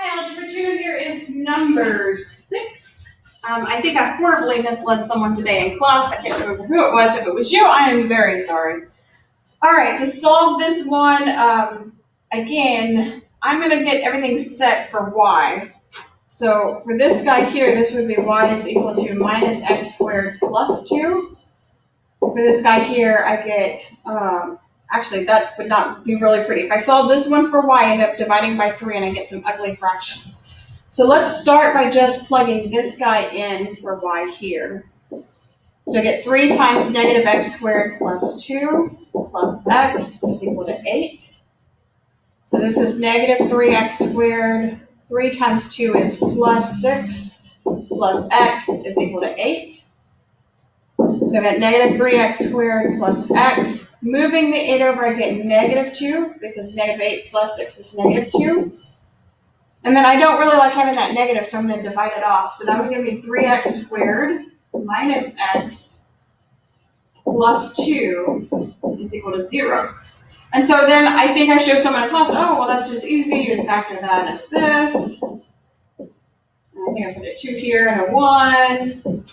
Hi, Algebra 2, here is number 6. I think I horribly misled someone today in class. I can't remember who it was. If it was you, I am very sorry. All right, to solve this one, again, I'm going to get everything set for y. So for this guy here, this would be y is equal to minus x squared plus 2. For this guy here, I get, actually, that would not be really pretty. If I solve this one for y, I end up dividing by 3 and I get some ugly fractions. So let's start by just plugging this guy in for y here. So I get 3 times negative x squared plus 2 plus x is equal to 8. So this is negative 3x squared. 3 times 2 is plus 6 plus x is equal to 8. So I got negative 3x squared plus x. Moving the 8 over, I get negative 2 because negative 8 plus 6 is negative 2. And then I don't really like having that negative, so I'm going to divide it off. So that would give me 3x squared minus x plus 2 is equal to 0. And so then I think I showed someone in class, oh, well, that's just easy. You can factor that as this. And I think I put a 2 here and a 1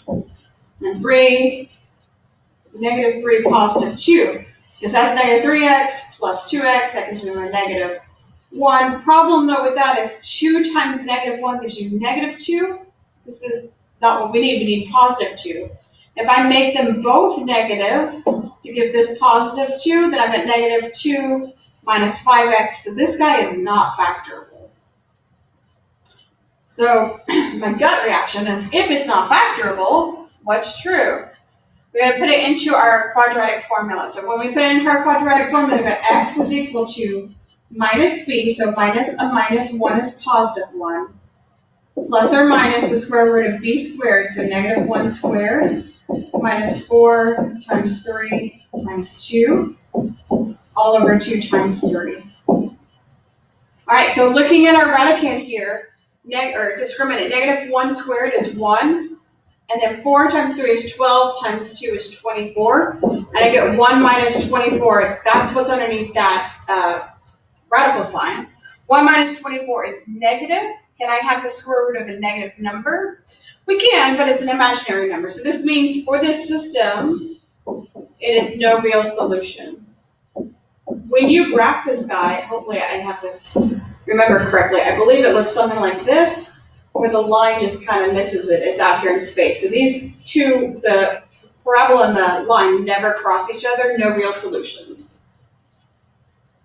and 3. Negative 3 positive 2. Because that's negative 3x plus 2x. That gives me a negative 1. Problem, though, with that is 2 times negative 1 gives you negative 2. This is not what we need. We need positive 2. If I make them both negative to give this positive 2, then I'm at negative 2 minus 5x. So this guy is not factorable. So my gut reaction is if it's not factorable, what's true? We're going to put it into our quadratic formula. So when we put it into our quadratic formula, we've got x is equal to minus b, so minus a minus 1 is positive 1, plus or minus the square root of b squared, so negative 1 squared, minus 4 times 3 times 2, all over 2 times 3. All right, so looking at our radicand here, discriminant, negative 1 squared is 1. And then 4 times 3 is 12, times 2 is 24. And I get 1 minus 24. That's what's underneath that radical sign. 1 minus 24 is negative. Can I have the square root of a negative number? We can, but it's an imaginary number. So this means for this system, it is no real solution. When you graph this guy, hopefully I have this, remember correctly, I believe it looks something like this, where the line just kind of misses it. It's out here in space. So these two, the parabola and the line, never cross each other. No real solutions.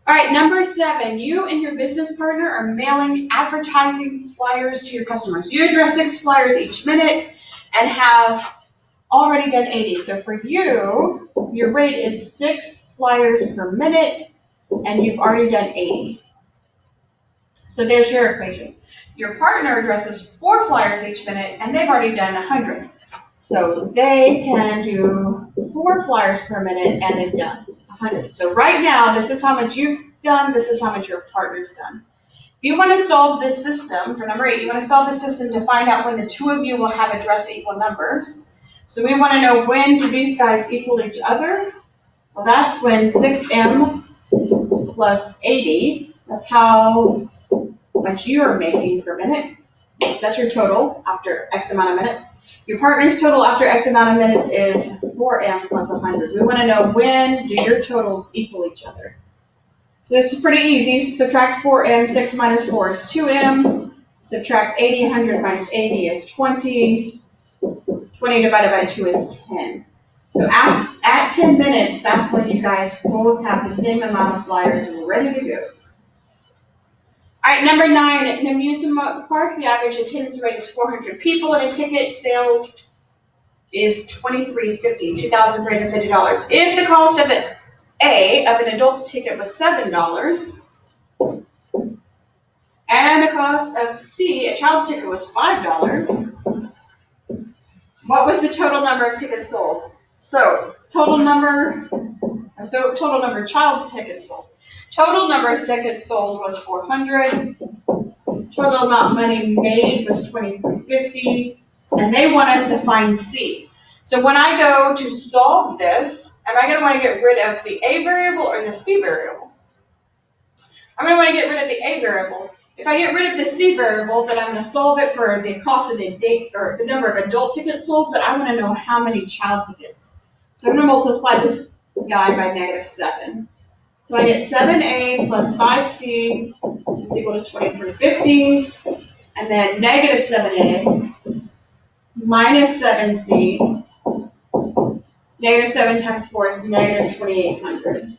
All right, number 7. You and your business partner are mailing advertising flyers to your customers. You address 6 flyers each minute and have already done 80. So for you, your rate is 6 flyers per minute, and you've already done 80. So there's your equation. Your partner addresses 4 flyers each minute, and they've already done 100. So they can do 4 flyers per minute, and they've done 100. So right now, this is how much you've done. This is how much your partner's done. If you want to solve this system, for number 8, you want to solve the system to find out when the 2 of you will have addressed equal numbers. So we want to know when do these guys equal each other. Well, that's when 6m plus 80, that's how much you are making per minute. That's your total after X amount of minutes. Your partner's total after X amount of minutes is 4m plus 100. We want to know when do your totals equal each other. So this is pretty easy. Subtract 4m, 6 minus 4 is 2m. Subtract 80, 100 minus 80 is 20. 20 divided by 2 is 10. So at 10 minutes, that's when you guys both have the same amount of flyers ready to go. All right, number 9, at an amusement park, the average attendance rate is 400 people, and a ticket sales is $23.50, $2,350. If the cost of an adult's ticket was $7, and the cost of C, a child's ticket, was $5, what was the total number of tickets sold? So total number child's tickets sold. Total number of tickets sold was 400. Total amount of money made was $23.50. And they want us to find C. So when I go to solve this, am I going to want to get rid of the A variable or the C variable? I'm going to want to get rid of the A variable. If I get rid of the C variable, then I'm going to solve it for the cost of the date or the number of adult tickets sold, but I want to know how many child tickets. So I'm going to multiply this guy by -7. So I get 7A plus 5C is equal to 2350, and then -7A minus 7C, -7 times 4 is -2800.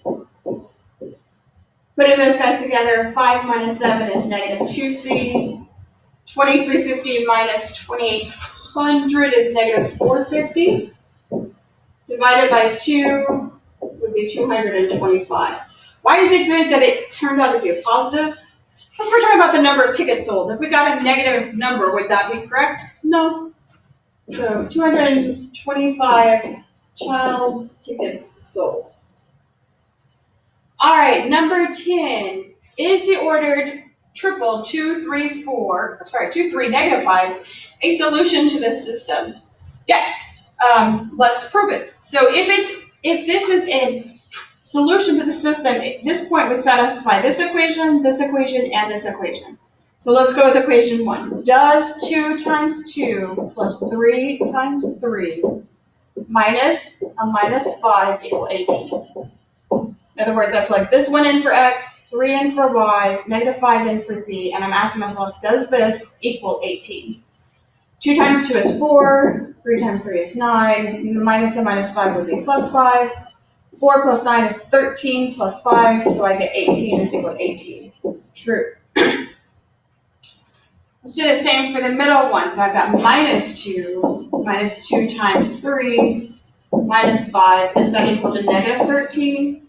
Putting those guys together, 5 minus 7 is -2C, 2350 minus 2800 is -450, divided by 2 would be 225. Why is it good that it turned out to be a positive? Because we're talking about the number of tickets sold. If we got a negative number, would that be correct? No. So 225 child's tickets sold. All right, number 10. Is the ordered triple 2, 3, 5 a solution to this system? Yes. Let's prove it. So if this is a solution to the system, this point would satisfy this equation, and this equation. So let's go with equation 1. Does 2 times 2 plus 3 times 3 minus a minus 5 equal 18? In other words, I plug this one in for x, 3 in for y, -5 in for z, and I'm asking myself, does this equal 18? 2 times 2 is 4, 3 times 3 is 9, minus a minus 5 would be plus 5. 4 plus 9 is 13 plus 5, so I get 18 is equal to 18. True. Let's do the same for the middle one. So I've got minus 2 times 3 minus 5. Is that equal to -13?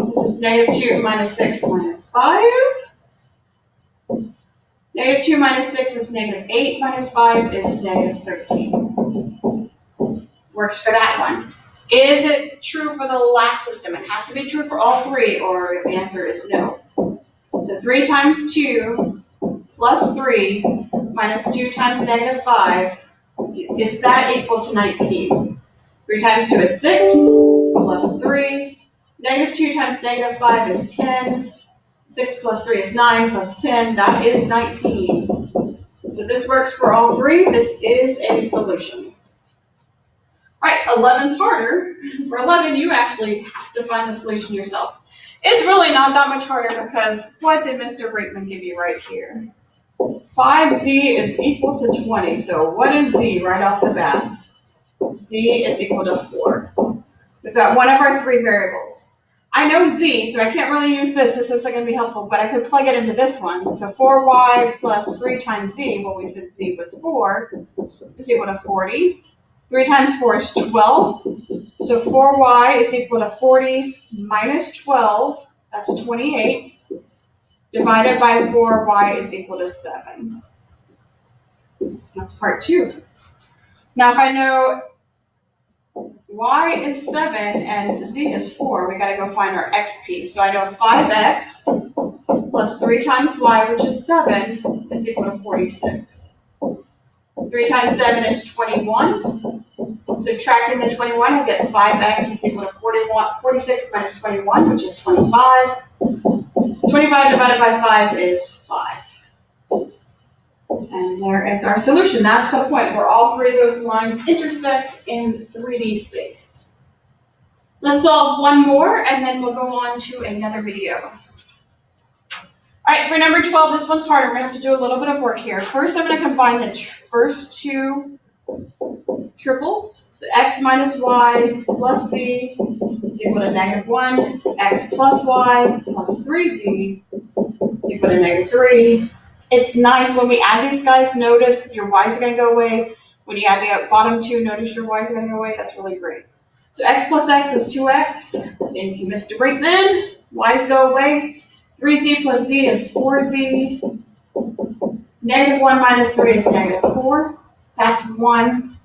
This is -2 minus 6 minus 5. -2 minus 6 is -8 minus 5 is -13. Works for that one. Is it true for the last system? It has to be true for all three, or the answer is no. So 3 times 2 plus 3 minus 2 times -5, is that equal to 19? 3 times 2 is 6, plus 3. -2 times -5 is 10. 6 plus 3 is 9, plus 10, that is 19. So this works for all three. This is a solution. All right, 11's harder. For 11, you actually have to find the solution yourself. It's really not that much harder because what did Mr. Brakeman give you right here? 5z is equal to 20. So what is z right off the bat? Z is equal to 4. We've got one of our three variables. I know z, so I can't really use this. This isn't going to be helpful, but I could plug it into this one. So 4y plus 3 times z, well, we said z was 4, is equal to 40. 3 times 4 is 12. So 4y is equal to 40 minus 12, that's 28, divided by 4y is equal to 7. That's part 2. Now if I know y is 7 and z is 4, we got to go find our x piece. So I know 5x plus 3 times y, which is 7, is equal to 46. 3 times 7 is 21. Subtracting the 21, I get 5x is equal to 46 minus 21, which is 25. 25 divided by 5 is 5. And there is our solution. That's the point where all three of those lines intersect in 3D space. Let's solve one more, and then we'll go on to another video. All right, for number 12, this one's harder. We're going to have to do a little bit of work here. First, I'm going to combine the first two triples. So x minus y plus z is equal to -1. X plus y plus 3z is equal to -3. It's nice when we add these guys, notice your y's are going to go away. When you add the bottom two, notice your y's are going to go away. That's really great. So x plus x is 2x. Thank you, Mr. Brakeman. Y's go away. 3z plus z is 4z. -1 minus 3 is -4. That's one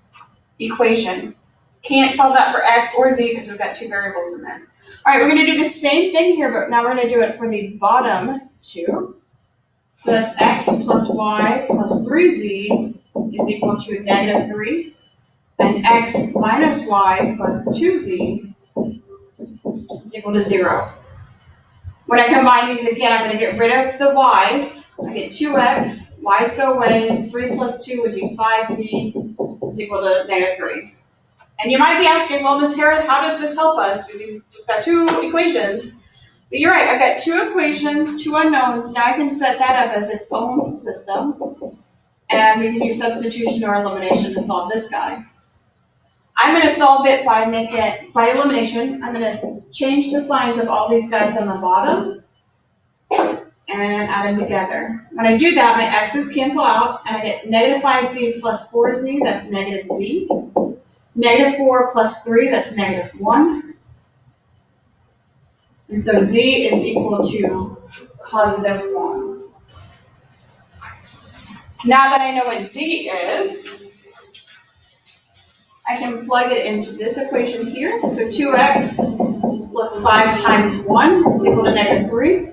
equation. Can't solve that for x or z because we've got two variables in there. All right, we're going to do the same thing here, but now we're going to do it for the bottom two. So that's x plus y plus 3z is equal to -3. And x minus y plus 2z is equal to 0. When I combine these again, I'm going to get rid of the y's. I get 2x, y's go away, 3 plus 2 would be 5z is equal to -3. And you might be asking, well, Ms. Harris, how does this help us? We've just got two equations. But you're right, I've got two equations, two unknowns. Now I can set that up as its own system. And we can use substitution or elimination to solve this guy. I'm going to solve it by elimination. I'm going to change the signs of all these guys on the bottom and add them together. When I do that, my x's cancel out, and I get -5z plus 4z, that's -z. -4 plus 3, that's -1. And so z is equal to +1. Now that I know what z is, I can plug it into this equation here. So 2x plus 5 times 1 is equal to -3.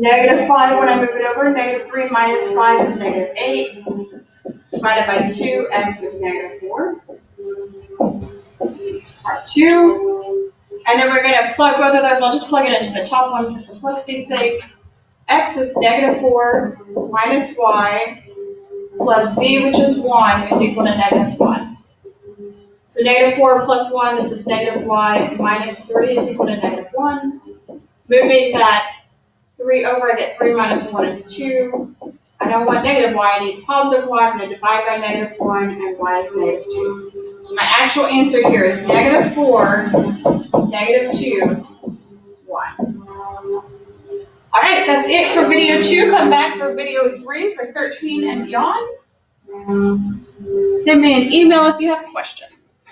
-5 when I move it over, -3 minus 5 is -8. Divided by 2, x is -4. Part 2. And then we're going to plug both of those. I'll just plug it into the top one for simplicity's sake. X is -4 minus y plus z, which is 1, is equal to -1. So -4 plus 1, this is -y minus 3 is equal to -1. Moving that 3 over, I get 3 minus 1 is 2. I don't want -y, I need positive y. I'm going to divide by -1, and y is -2. So my actual answer here is -4, -2, 1. All right, that's it for video 2. Come back for video 3 for 13 and beyond. Send me an email if you have questions.